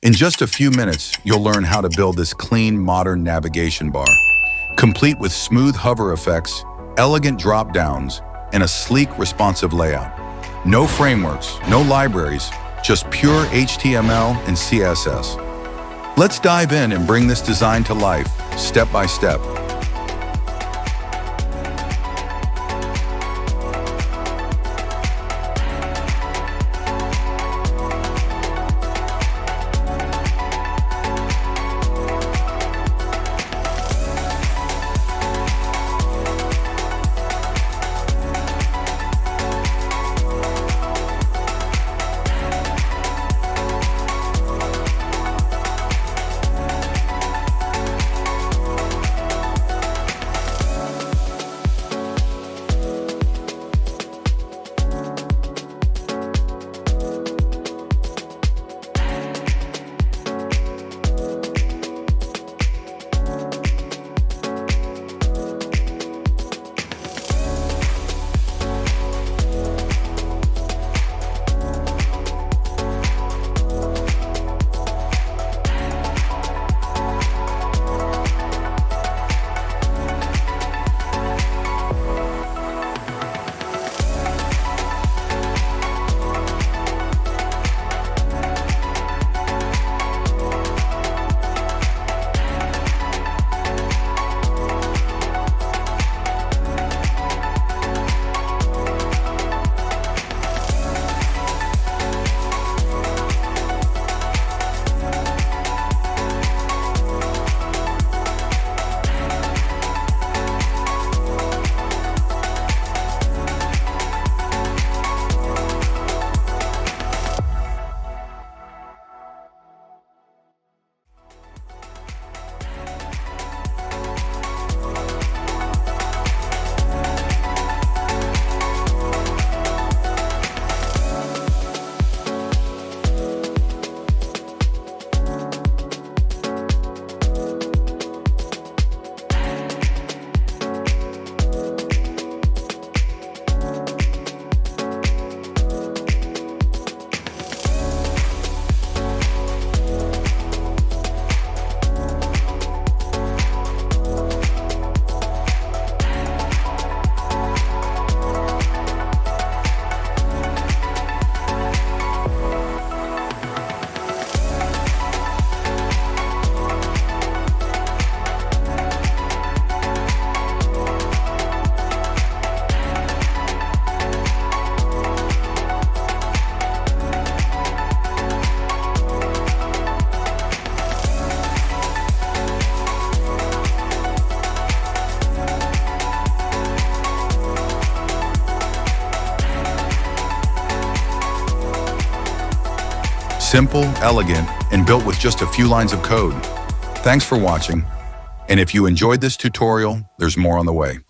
In just a few minutes, you'll learn how to build this clean, modern navigation bar, complete with smooth hover effects, elegant drop-downs, and a sleek, responsive layout. No frameworks, no libraries, just pure HTML and CSS. Let's dive in and bring this design to life, step by step. Simple, elegant, and built with just a few lines of code. Thanks for watching. And if you enjoyed this tutorial, there's more on the way.